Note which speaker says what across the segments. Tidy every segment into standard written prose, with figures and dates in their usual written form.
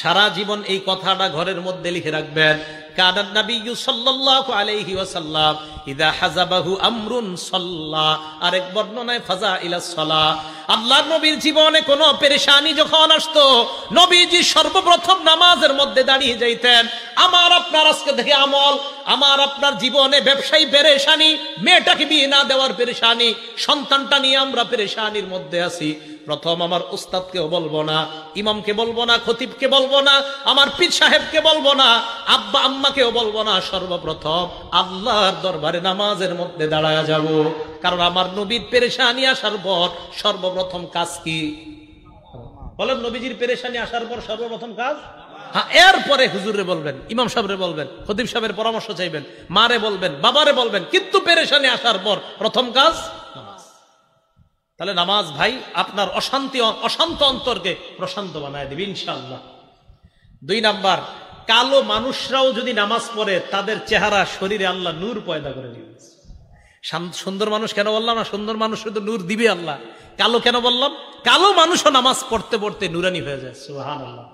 Speaker 1: সারা জীবন এই কথাটা ঘরের মধ্যে লিখে রাখবেন। কানান নবিয়্যু সাল্লাল্লাহু আলাইহি ওয়াসাল্লাম ইযা হাযাবাহু আমরুন সাল্লা, আরেক বর্ণনায় ফাজা ইলাস সালাহ। আল্লাহর নবীর জীবনে কোনো পেরেশানি যখন আসতো, নবীজি সর্বপ্রথম নামাজের মধ্যে দাঁড়িয়ে যাইতেন। আমার আপনার আজকে থেকে আমল, আমার আপনার জীবনে ব্যবসায়ী পেরেশানি, মেয়েটাকে বিয়ে না দেওয়ার পেরেশানি, সন্তানটা নিয়ে আমরা পেরেশানির মধ্যে আছি। প্রথম আমার উস্তাদকেও বলবো না, ইমামকে বলবো না, খতিবকে বলবো না, আমার পীর সাহেবকে বলবো না, আব্বা আম্মাকেও বলবো না, সর্বপ্রথম আল্লাহর দরবারে নামাজের মধ্যে দাঁড়ায়া যাব। কারণ আমার নবীর পেরেশানি আসার পর সর্বপ্রথম কাজ কি? বলেন, নবীজির পেরেশানি আসার পর সর্বপ্রথম কাজ? হ্যাঁ, এরপরে হুজুরে বলবেন, ইমাম সাহেবরে বলবেন, খতিব সাহেবের পরামর্শ চাইবেন, মারে বলবেন, বাবারে বলবেন, কিন্তু পেরেশানি আসার পর প্রথম কাজ নামাজ। তাহলে নামাজ ভাই আপনার অশান্ত অন্তরকে প্রশান্ত বানায় দেবে ইনশাআল্লাহ। 2 নাম্বার, কালো মানুষরাও যদি নামাজ পড়ে তাদের চেহারা শরীরে আল্লাহ নূর পয়দা করে দিবে। সুন্দর মানুষ কেন বললাম না? সুন্দর মানুষ শুধু নূর দিবে আল্লাহ। কালো কেন বললাম? কালো মানুষও নামাজ পড়তে পড়তে নুরানি হয়ে যায়। সুবহানাল্লাহ।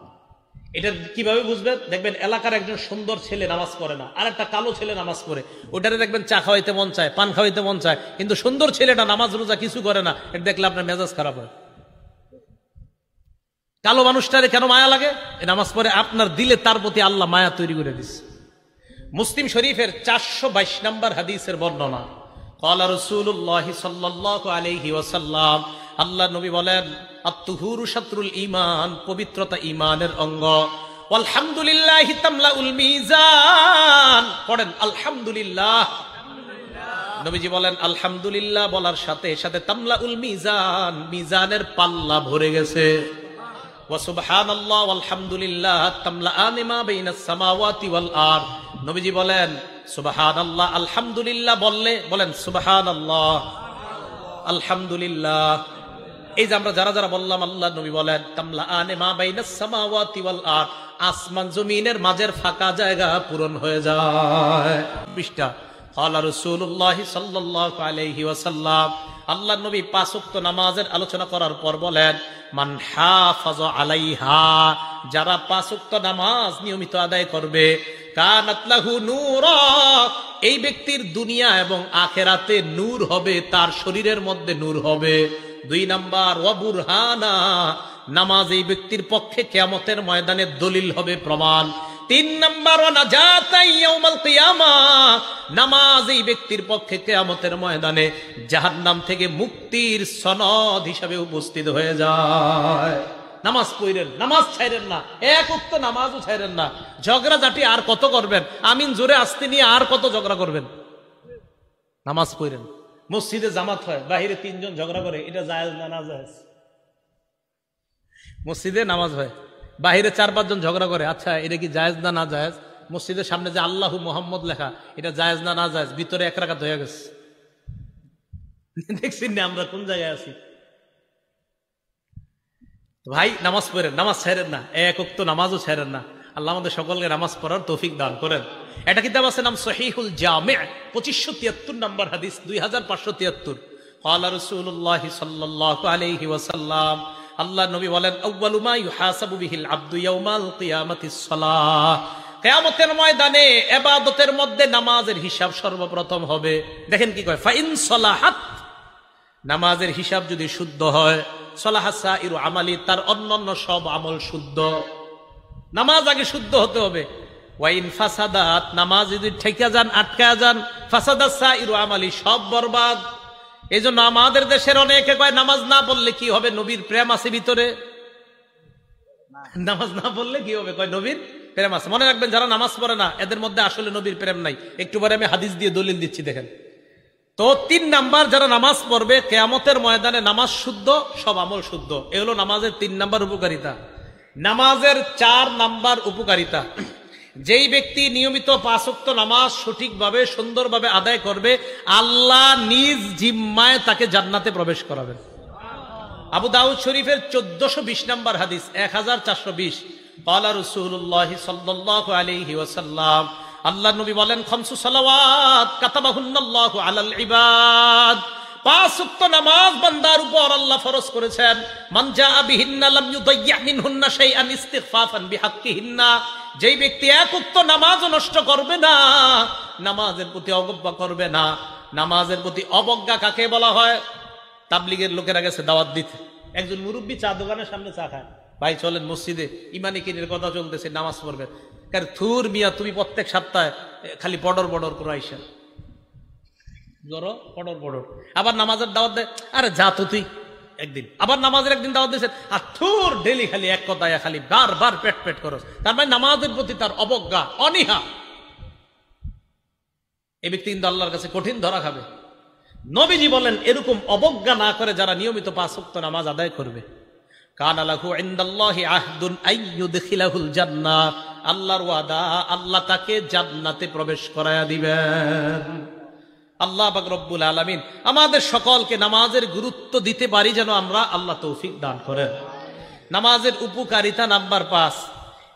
Speaker 1: এটা কিভাবে বুঝবেন? দেখবেন এলাকার একজন সুন্দর ছেলে নামাজ পড়ে না, আর একটা কালো ছেলে নামাজ পড়ে, ওটারে দেখবেন চা খাওয়াইতে মন চায়, পান খাওয়াইতে মন চায়, কিন্তু সুন্দর ছেলেটা নামাজ রোজা কিছু করে না, এটা দেখলে আপনার মেজাজ খারাপ হয়। কালো মানুষটারে কেন মায়া লাগে? নামাজ পড়ে আপনার দিলে তার প্রতি আল্লাহ মায়া তৈরি করে দিচ্ছে। মুসলিম শরীফের 422 নম্বর হাদিসের বর্ণনা, ক্বালা রাসূলুল্লাহি সাল্লাল্লাহু আলাইহি ওয়াসাল্লাম, আল্লাহ নবী বলেন, আত-তুহুরু শাতরুল ঈমান, পবিত্রতা ঈমানের অঙ্গ। আলহামদুলিল্লাহি তামলাউল মিজান, পড়েন আলহামদুলিল্লাহ। নবীজি বলেন আলহামদুলিল্লাহ বলার সাথে সাথে তামলাউল মিজান, মিজানের পাল্লা ভরে গেছে। ওয়া সুবহানাল্লাহ ওয়াল হামদুলিল্লাহ তামলাআনি মা বাইনাস সামাওয়াতি ওয়াল আরদ। নবীজি বলেন সুবহানাল্লাহ, আলহামদুলিল্লাহ বললে বলেন সুবহানাল্লাহ, আলহামদুলিল্লাহ। এই যে আমরা যারা যারা বললাম, আল্লাহ নবী বলেন তামলাআনি মা বাইনাস সামাওয়াতি ওয়াল আরদ, আসমান জমিনের মাঝের ফাঁকা জায়গা পূরণ হয়ে যায়। পৃষ্ঠা। ক্বালা রাসূলুল্লাহি সাল্লাল্লাহু আলাইহি ওয়াসাল্লাম, আল্লাহ নবী 5 ওয়াক্ত নামাজের আলোচনা করার পর বলেন, মান হাফাযা আলাইহা, যারা 5 ওয়াক্ত নামাজ নিয়মিত আদায় করবে, কানাত লাহু নূরা, এই ব্যক্তির দুনিয়া এবং আখিরাতে নূর হবে, তার শরীরের মধ্যে নূর হবে। 2 নাম্বার, ওয়া বুরহানা, নামাজ এই ব্যক্তির পক্ষে কিয়ামতের ময়দানে দলিল হবে, প্রমাণ। 3 নাম্বার, ওয়া নাজাতা ইয়াউমাল কিয়ামাহ, নামাজ এই ব্যক্তির পক্ষে কিয়ামতের ময়দানে জাহান্নাম থেকে মুক্তির সনদ হিসাবে উপস্থিত হয়ে যায়। নামাজ পড়েন, নামাজ ছাইরেন না, এক ওয়াক্ত নামাজও ছাইরেন না। ঝগড়াঝাটি আর কত করবেন? আমিন জোরে আসতে নিয়ে আর কত ঝগড়া করবেন? নামাজ পড়েন। মসজিদে জামাত হয়, বাহিরে 3 জন ঝগড়া করে, এটা জায়েজ না না জায়েজ? মসজিদে নামাজ হয়, বাহিরে 4-5 জন ঝগড়া করে, আচ্ছা এটা কি জায়েজ না না জায়েজ? মসজিদের সামনে যে আল্লাহু মুহাম্মদ লেখা, এটা জায়েজ না না জায়েজ? ভিতরে 1 রাকাত হয়ে গেছে। দেখছেন না আমরা কোন জায়গায় আছি? ভাই নামাজ পড়েন, নামাজ ছাইরেন না, এক ওয়াক্ত নামাজও ছাইরেন না। আল্লাহ আমাদের সকলকে নামাজ পড়ার তৌফিক দান করেন। এটা কিতাব আছে নাম সহিহুল জামি', 2573 নম্বর হাদিস, 2573। ক্বালা রাসূলুল্লাহি সাল্লাল্লাহু আলাইহি ওয়াসাল্লাম, আল্লাহ নবী বলেন, আউয়ালু মা ইউহাসাবু বিহিল আবদু ইয়াউমাল কিয়ামাতিস সালাহ, কিয়ামতের ময়দানে ইবাদতের মধ্যে নামাজের হিসাব সর্বপ্রথম হবে। দেখেন কি কয়, ফাইন সালাহাত, নামাজের হিসাব যদি শুদ্ধ হয়, সালাহা সাইরু আমালি, তার অন্যান্য সব আমল শুদ্ধ। নামাজ আগে শুদ্ধ হতে হবে। ওয়াইন ফাসাদাত, নামাজ যদি ঠেকা যান, আটকা যান, ফাসাদাত সাইরু আমালি, সব বরবাদ। এই জন্য আমাদের দেশের অনেকে কয় নামাজ না পড়লে কি হবে? নবীর প্রেম আছে ভিতরে। নামাজ না পড়লে কি হবে? কয় নবীর প্রেম আছে। মনে রাখবেন, যারা নামাজ পড়ে না এদের মধ্যে আসলে নবীর প্রেম নাই। একটু পরে আমি হাদিস দিয়ে দলিল দিচ্ছি, দেখেন তো। 3 নাম্বার, যারা নামাজ পড়বে কিয়ামতের ময়দানে নামাজ শুদ্ধ, সব আমল শুদ্ধ। এ হলো নামাজের 3 নাম্বার উপকারিতা। নামাজের 4 নাম্বার উপকারিতা, যেই ব্যক্তি নিয়মিত 5 ওয়াক্ত নামাজ সঠিকভাবে সুন্দরভাবে আদায় করবে, আল্লাহ নিজ জিম্মায় তাকে জান্নাতে প্রবেশ করাবেন। আবু দাউদ শরীফের 1420 নম্বর হাদিস, 1420। ক্বালা রাসূলুল্লাহি সাল্লাল্লাহু আলাইহি ওয়াসাল্লাম, আল্লাহ নবী বলেন, খামসু সালাওয়াত কাতাবাহুন্নাল্লাহু আলাল ইবাদ, 5 ওয়াক্ত নামাজ বান্দার উপর আল্লাহ ফরজ করেছেন। মান জাআ বিহিন্না লাম ইউদাইয়্যা মিনহুন্না শাইআন ইস্তিগফাফান বিহাক্কিহিন্না, যেই ব্যক্তি 1 ওয়াক্ত নামাজও নষ্ট করবে না, নামাজের প্রতি অবজ্ঞা করবে না। নামাজের প্রতি অবজ্ঞা কাকে বলা হয়? তাবলীগের লোকেরা গেছে দাওয়াত দিতে, একজন মুরব্বী চা দোকানের সামনে চা খায়, ভাই চলেন মসজিদে ইমানি কিনের কথা চলতেছে, নামাজ পড়বেন। কারণ থুর মিয়া তুমি প্রত্যেক সপ্তাহে খালি পডর বডর করে আইসা জড়ো পডর বডর, আবার নামাজের দাওয়াত দেয়, আরে যা তো তুই একদিন, আবার নামাজের একদিন দাওয়াত দিয়েছেন, আর থুর ডেলি খালি এক কথায় খালি বারবার পেট পেট করস। তার মানে নামাজের প্রতি তার অবজ্ঞা, অনীহা। এই ব্যক্তি কিন্তু আল্লাহর কাছে কঠিন ধরা খাবে। নবীজি বলেন এরকম অবজ্ঞা না করে যারা নিয়মিত 5 ওয়াক্ত নামাজ আদায় করবে, কানা লাহু ইনদাল্লাহি আহদুন আইয়ুদখিলাহুল জান্নাহ, আল্লাহর ওয়াদা, আল্লাহ তাকে জান্নাতে প্রবেশ করায়া দিবেন। আল্লাহ পাক রব্বুল আলামিন আমাদের সকলকে নামাজের গুরুত্ব দিতে পারি যেন আমরা, আল্লাহ তৌফিক দান করেন। নামাজের উপকারিতা নাম্বার 5,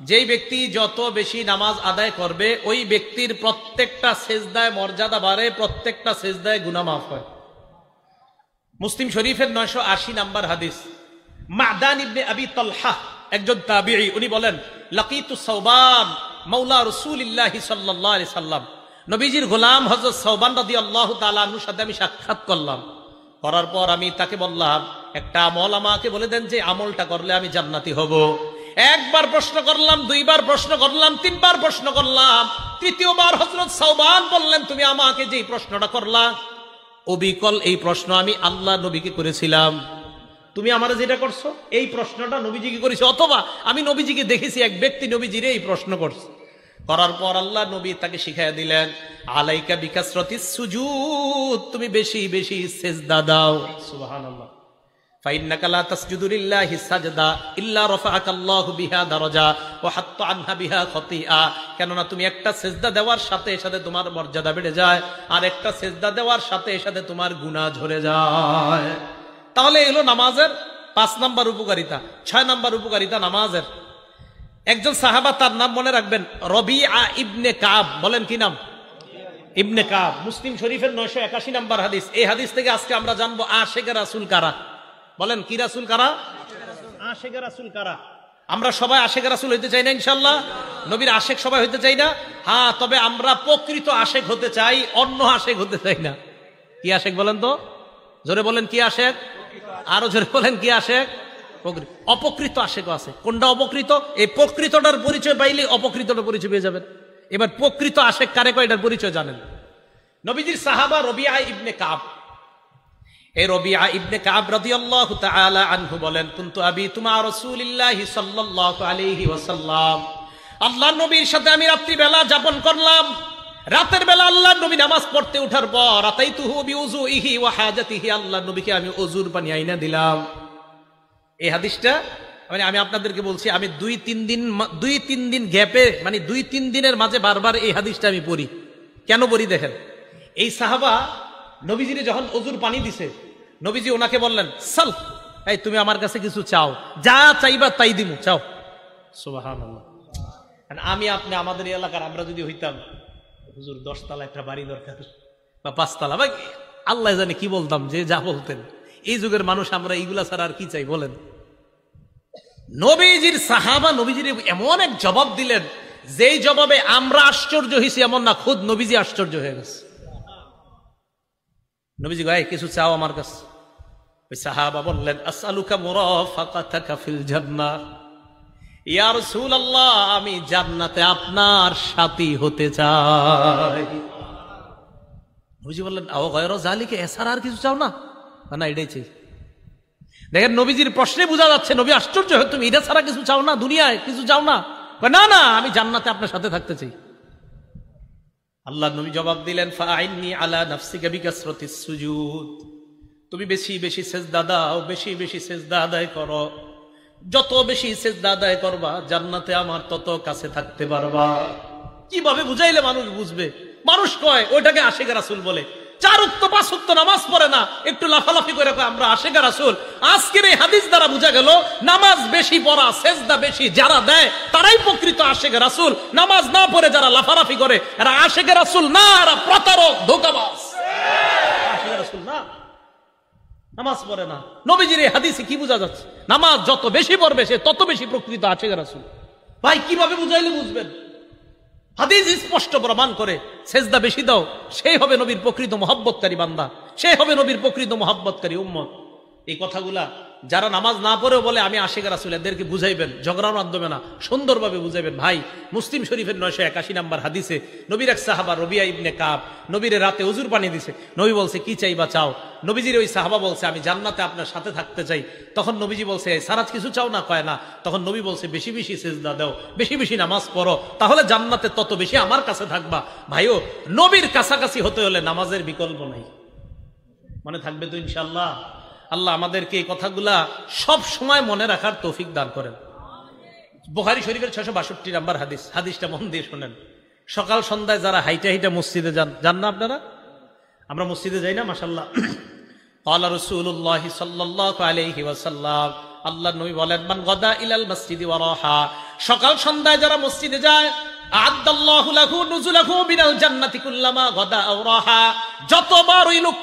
Speaker 1: যেই ব্যক্তি যত বেশি নামাজ আদায় করবে ওই ব্যক্তির প্রত্যেকটা সেজদায় মর্যাদা বাড়ে, প্রত্যেকটা সেজদায় গুনাহ মাফ হয়। মুসলিম শরীফের 980 নাম্বার হাদিস, মা'দান ইবনে আবি তালহা একজন তাবিঈ, উনি বলেন লাকিতু সাওবান মাওলা রাসূলিল্লাহি সাল্লাল্লাহু আলাইহি সাল্লাম, নবীজির গোলাম হযরত সাওবান রাদিয়াল্লাহু তাআলা আনহুর সাথে আমি সাক্ষাৎ করলাম। করার পর আমি তাকে বললাম একটা আমল আমাকে বলে দেন যে আমলটা করলে আমি জান্নাতি হব। একবার প্রশ্ন করলাম, 2 বার প্রশ্ন করলাম, 3 বার প্রশ্ন করলাম, তৃতীয়বার হযরত সাওবান বললেন তুমি আমাকে যে প্রশ্নটা করলা অবিকল এই প্রশ্ন আমি আল্লাহ নবীকে করেছিলাম, তুমি আমারে যেটা করছো এই প্রশ্নটা নবীজিকে করেছে, অথবা আমি নবীজিকে দেখেছি এক ব্যক্তি নবীজিরে এই প্রশ্ন করছে। করার পর আল্লাহ নবী তাকে শিখাইয়া দিলেন আলাইকা বিকাসরাতিস সুজুদ, তুমি বেশি বেশি সিজদা দাও। সুবহানাল্লাহ। ফাইন্নাকা লা তাসজুদু লিল্লাহি সাজদা ইল্লা রাফাআকাল্লাহু বিহা দারাজা ওয়া হাত্তা আনহা বিহা খতিআ, কেননা তুমি একটা সিজদা দেওয়ার সাথে সাথে তোমার মর্যাদা বেড়ে যায়, আর একটা সিজদা দেওয়ার সাথে সাথে তোমার গুনাহ ঝরে যায়। তাহলে এলো নামাজের 5 নাম্বার উপকারিতা। 6 নাম্বার উপকারিতা নামাজের, একজন সাহাবা, তার নাম মনে রাখবেন, রবিআ ইবনে কাব। বলেন কি নাম? ইবনে কাব। মুসলিম শরীফের 981 নাম্বার হাদিস। এই হাদিস থেকে আজকে আমরা জানবো আশেকে রাসূল কারা। বলেন কি রাসূল কারা? আশেকে রাসূল কারা? আমরা সবাই আশেকে রাসূল হইতে চাই না ইনশাআল্লাহ? নবীর আশেক সবাই হইতে চাই না? হ্যাঁ, তবে আমরা প্রকৃত আশেক হতে চাই, অন্য আশেক হতে চাই না। কি আশেক বলেন তো? জোরে বলেন কি আশেক? আরো জোরে বলেন কি আশেক? অপকৃত আশেকও আছে। কোনটা অপকৃত? এই প্রকৃতটার পরিচয় পাইলে অপকৃতটার পরিচয় পেয়ে যাবেন। এবার প্রকৃত আশেক কারে কয় এটার পরিচয় জানেন? নবীজির সাহাবা রবিআ ইবনে কাব। এই রবিআ ইবনে কাব রাদিয়াল্লাহু তাআলা আনহু বলেন কুনতু আবিতু মা রাসূলিল্লাহি সাল্লাল্লাহু আলাইহি ওয়াসাল্লাম, আল্লাহর নবীর সাথে আমি রাত্রি বেলা যাপন করলাম। রাতের বেলা আল্লাহর নবী নামাজ পড়তে ওঠার পর আতাইতুহু বিউযুইহি ওয়া হাজাতিহি, আল্লাহর নবীকে আমি ওযুর পানি আইনা দিলাম। এই হাদিসটা মানে আমি আপনাদেরকে বলছি, আমি 2-3 দিন গ্যাপে, মানে 2-3 দিনের মাঝে বারবার এই হাদিসটা আমি পড়ি। কেন পড়ি দেখেন, এই সাহাবা নবীজিরে যখন ওযুর পানি দিছে, নবীজি ওনাকে বললেন সাল, এই তুমি আমার কাছে কিছু চাও, যা চাইবা তাই দিমু, চাও। সুবহানাল্লাহ। আমি আপনি আমাদের এলাকার আমরা যদি হইতাম, হুজুর 10 তলা একটা বাড়ি দরকার বা 5 তলা, বা আল্লাহ জানে কি বলতাম, যে যা বলতেন। এই যুগের মানুষ আমরা এইগুলা ছাড়া আর কি চাই বলেন? নবীজির সাহাবা নবীজির এমন এক জবাব দিলেন, যেই জবাবে আমরা আশ্চর্য হয়েছি এমন না, খুদ নবীজি আশ্চর্য হয়ে গেছে। নবীজি গায়ে কিছু চাও আমার কাছে। ওই সাহাবা বললেন আসআলুকা মুরাফাকাতাকা ফিল জান্নাহ, ইয়া রাসূলুল্লাহ আমি জান্নাতে আপনার সাথী হতে চাই। নবীজি বললেন আও গায়রা যালিকা, এছাড়া আর কিছু চাও না? না, এটাই চাই। দেখেন নবীজির প্রশ্নে বোঝা যাচ্ছে নবী আশ্চর্য হয়, তুমি এটা ছাড়া কিছু চাও না, দুনিয়ায় কিছু চাও না? না না, আমি জান্নাতে আপনার সাথে থাকতে চাই। আল্লাহ নবী জবাব দিলেন ফাআইন্নি আলা নাফসিকা বিকাসরাতিস সুজুদ, তুমি বেশি বেশি সিজদা দাও, বেশি বেশি সিজদা আদায় করো। যত বেশি সিজদা আদায় করবা জান্নাতে আমার তত কাছে থাকতে পারবা। কিভাবে বুঝাইলে মানুষ বুঝবে? মানুষ কয় ওইটাকে আশিকে রাসূল বলে। 4 ওয়াক্ত 5 ওয়াক্ত নামাজ পড়ে না, একটু লাফালাফি করে কয় আমরা আশিকে রাসূল। আজকের এই হাদিস দ্বারা বোঝা গেল নামাজ বেশি পড়া, সিজদা বেশি যারা দেয় তারাই প্রকৃত আশিকে রাসূল। নামাজ না পড়ে যারা লাফালাফি করে এরা আশিকে রাসূল না, এরা প্রতারক, ধোঁকাবাজ, আশিকে রাসূল না। নামাজ পড়ে না। নবীজির এই হাদিসে কি বোঝা যাচ্ছে? নামাজ যত বেশি পড়বে সে তত বেশি প্রকৃত আশিক রাসূল। ভাই কিভাবে বুঝাইলে বুঝবেন? হাদিস স্পষ্ট প্রমাণ করে, সেজদা বেশি দাও, সেই হবে নবীর প্রকৃত মহব্বতকারী বান্দা, সে হবে নবীর প্রকৃত মহব্বতকারী উম্মত। এই কথাগুলা যারা নামাজ না পড়েও বলে আমি আশিক রাসূল, এদেরকে বুঝাইবেন, ঝগড়ার মাধ্যমে না, সুন্দরভাবে বুঝাইবেন। ভাই মুসলিম শরীফের 981 নম্বর হাদিসে নবীর এক সাহাবা রবিয়া ইবনে কাব নবীর রাতে উজুর পানি দিছে। নবী বলছে কি চাইবা চাও। নবীজির ওই সাহাবা বলছে আমি জান্নাতে আপনার সাথে থাকতে চাই। তখন নবীজি বলছে সারাজ কিছু চাও না? কয় না। তখন নবী বলছে বেশি বেশি সিজদা দাও, বেশি বেশি নামাজ পড়ো, তাহলে জান্নাতে তত বেশি আমার কাছে থাকবা। ভাইও নবীর কাছাকাছি হতে হলে নামাজের বিকল্প নাই। মনে থাকবে তো ইনশাআল্লাহ? আল্লাহ আমাদেরকে এই কথাগুলা সব সময় মনে রাখার তৌফিক দান করেন। বুখারী শরীফের 662 নম্বর হাদিস, হাদিসটা মন দিয়ে শুনেন। সকাল সন্ধ্যায় যারা হাইটা হাইটা মসজিদে যান না আপনারা? আমরা মসজিদে যাই না মাশাআল্লাহ। ক্বালা রাসূলুল্লাহ সাল্লাল্লাহু আলাইহি ওয়াসাল্লাম, আল্লাহর নবী বলেন মান গাদা ইলাল মসজিদি ওয়া রাহা, সকাল সন্ধ্যায় যারা মসজিদে যায় আ'আদ্দাল্লাহু লাহু নুজুলাহু মিনাল জান্নাতি কুল্লামা গাদা আও রাহা, যতবার ওই লোকটা